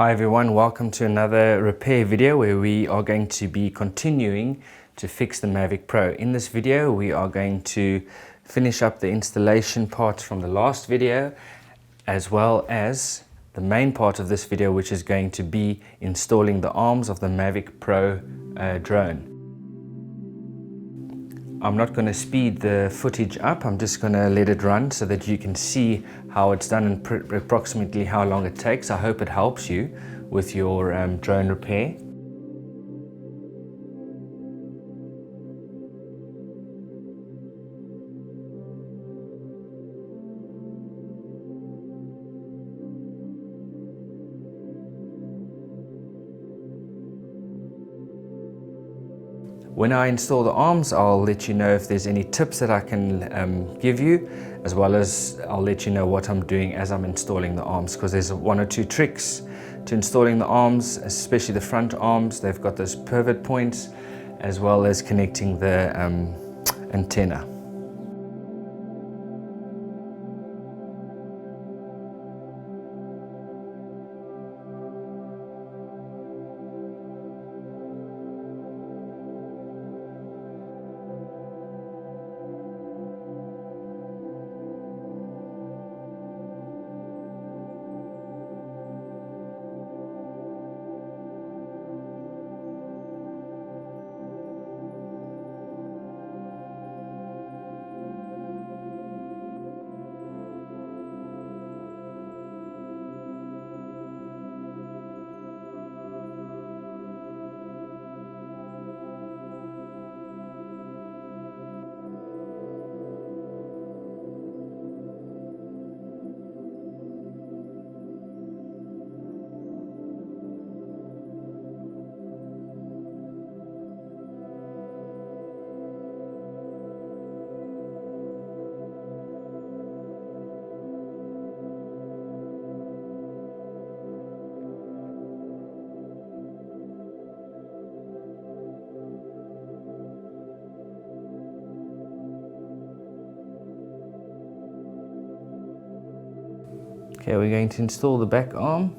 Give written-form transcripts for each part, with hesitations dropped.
Hi everyone, welcome to another repair video where we are going to be continuing to fix the Mavic Pro. In this video we are going to finish up the installation parts from the last video, as well as the main part of this video, which is going to be installing the arms of the Mavic Pro drone. I'm not going to speed the footage up, I'm just going to let it run so that you can see how it's done and approximately how long it takes. I hope it helps you with your drone repair. When I install the arms, I'll let you know if there's any tips that I can give you, as well as I'll let you know what I'm doing as I'm installing the arms, because there's one or two tricks to installing the arms, especially the front arms. They've got those pivot points, as well as connecting the antenna. Okay, we're going to install the back arm.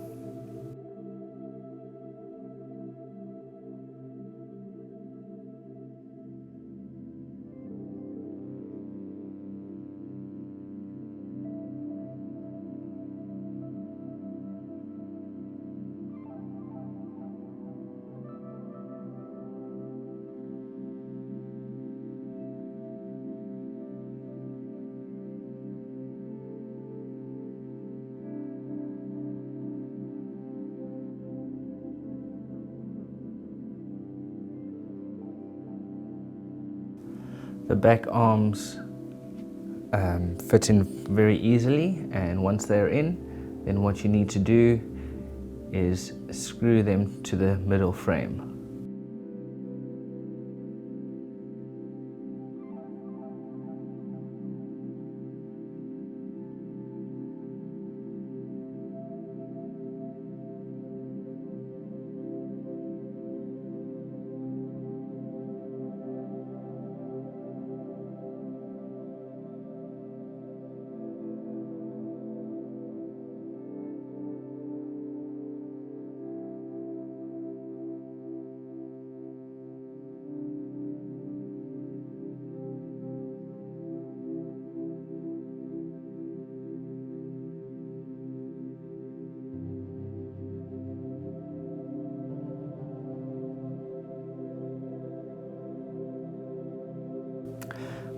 The back arms fit in very easily, and once they're in, then what you need to do is screw them to the middle frame.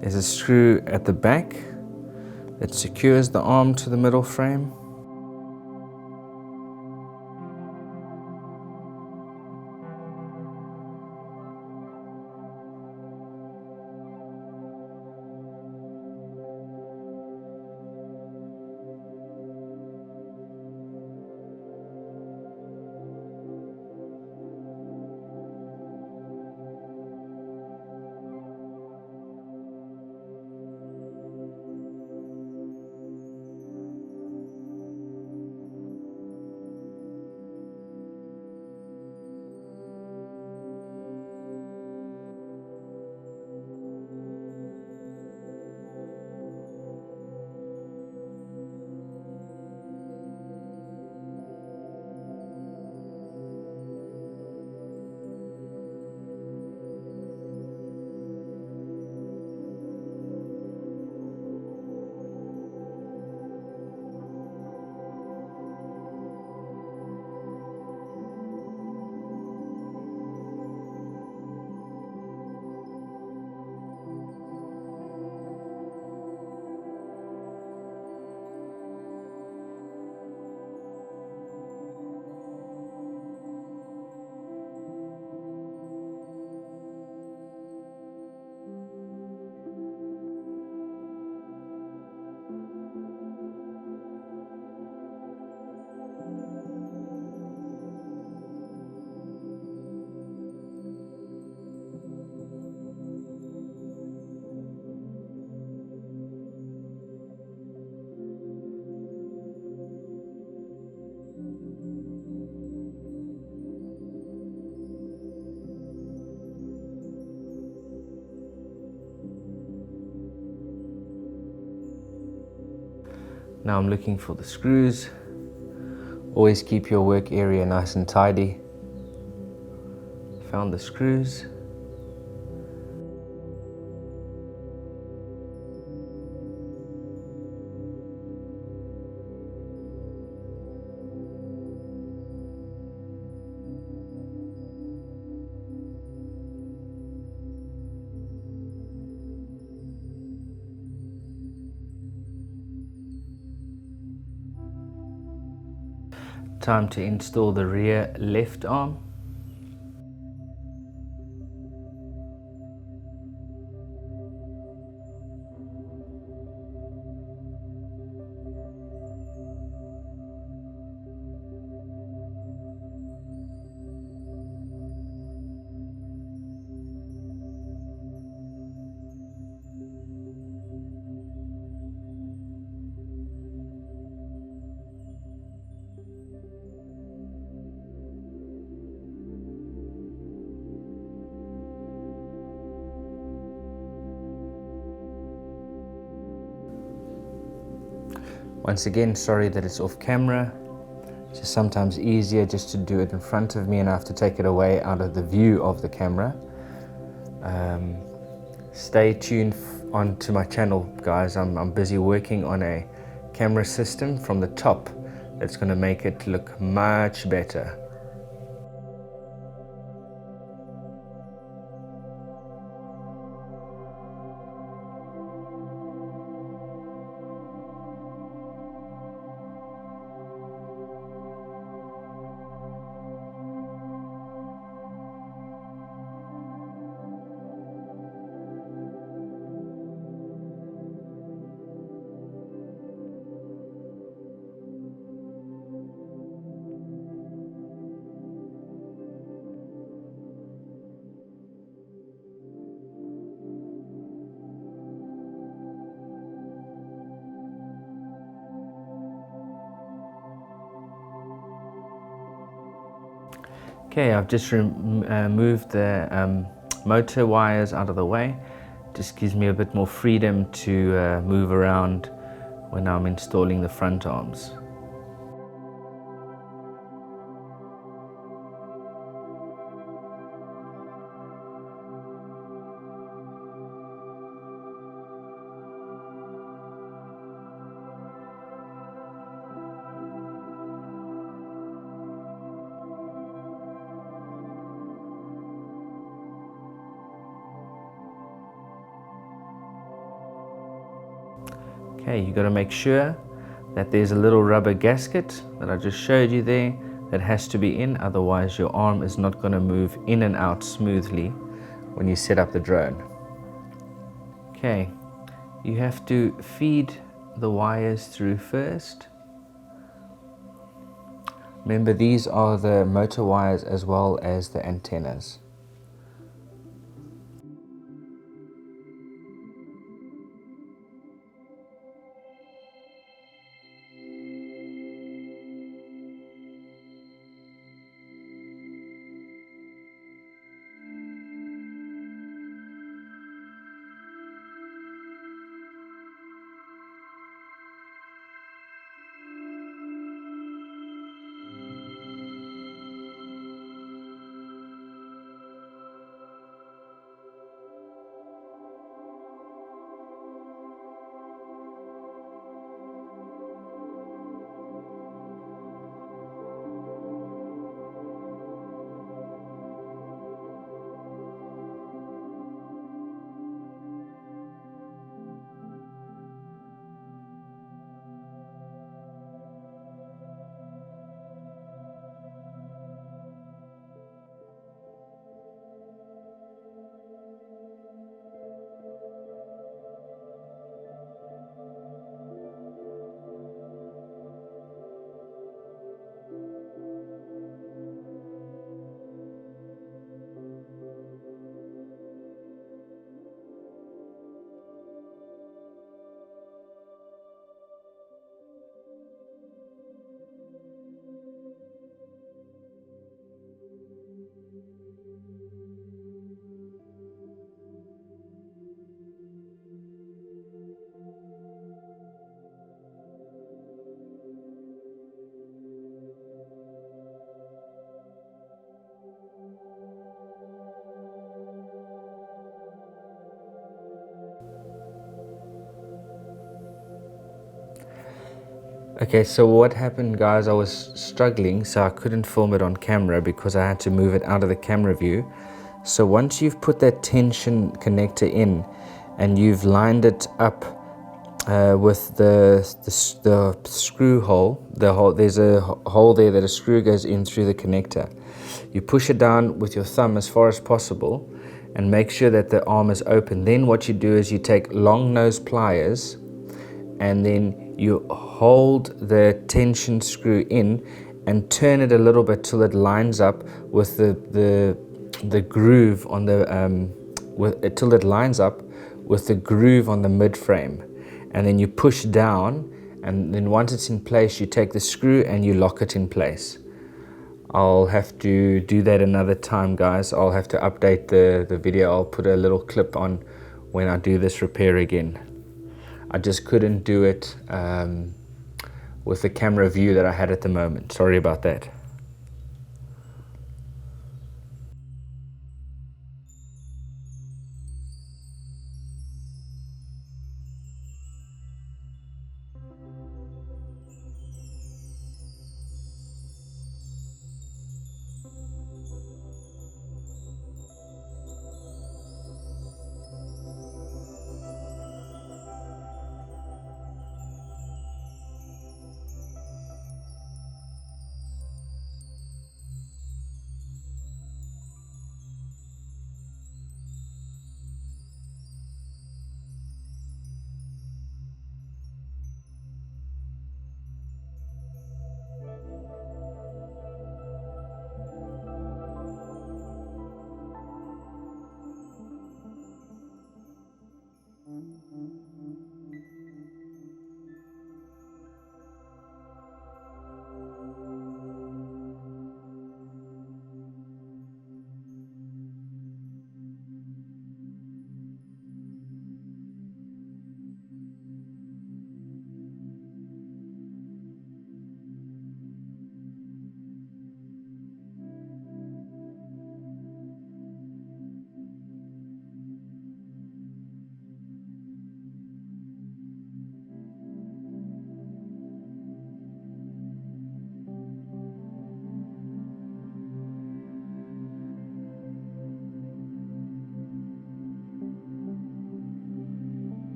There's a screw at the back that secures the arm to the middle frame. Now I'm looking for the screws. Always keep your work area nice and tidy. Found the screws. Time to install the rear left arm. Once again, sorry that it's off camera. It's just sometimes easier just to do it in front of me and I have to take it away out of the view of the camera. Stay tuned onto my channel, guys. I'm busy working on a camera system from the top that's going to make it look much better. Okay, I've just moved the motor wires out of the way. Just gives me a bit more freedom to move around when I'm installing the front arms. Okay, you got to make sure that there's a little rubber gasket that I just showed you there that has to be in, otherwise your arm is not going to move in and out smoothly when you set up the drone. Okay, you have to feed the wires through first. Remember, these are the motor wires as well as the antennas. Okay, so what happened, guys, I was struggling, so I couldn't film it on camera because I had to move it out of the camera view. So once you've put that tension connector in and you've lined it up with the screw hole, there's a hole there that a screw goes in through the connector. You push it down with your thumb as far as possible and make sure that the arm is open. Then what you do is you take long nose pliers and then you hold the tension screw in and turn it a little bit till it lines up with the groove on the till it lines up with the groove on the mid frame, and then you push down, and then once it's in place you take the screw and you lock it in place. I'll have to do that another time, guys. I'll have to update the video. I'll put a little clip on when I do this repair again. I just couldn't do it with the camera view that I had at the moment. Sorry about that.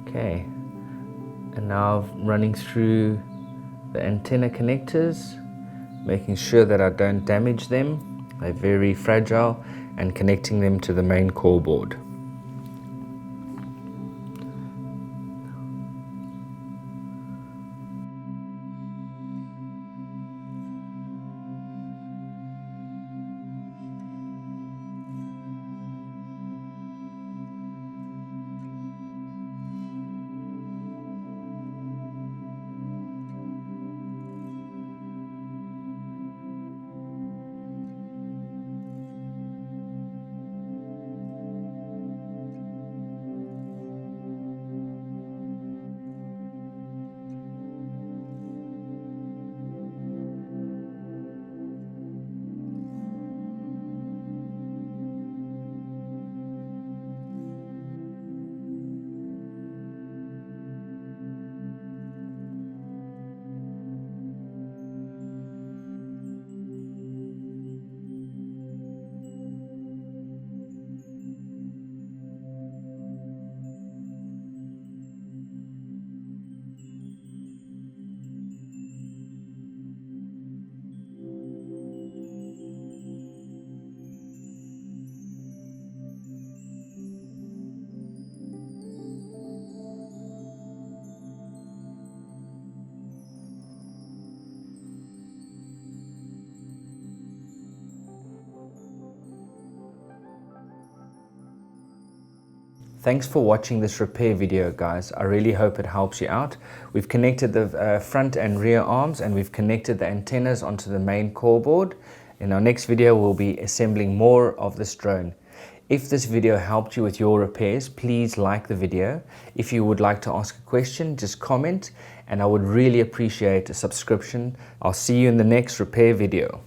Okay, and now running through the antenna connectors, making sure that I don't damage them. They're very fragile, and connecting them to the main core board. Thanks for watching this repair video, guys. I really hope it helps you out. We've connected the front and rear arms, and we've connected the antennas onto the main core board. In our next video, we'll be assembling more of this drone. If this video helped you with your repairs, please like the video. If you would like to ask a question, just comment, and I would really appreciate a subscription. I'll see you in the next repair video.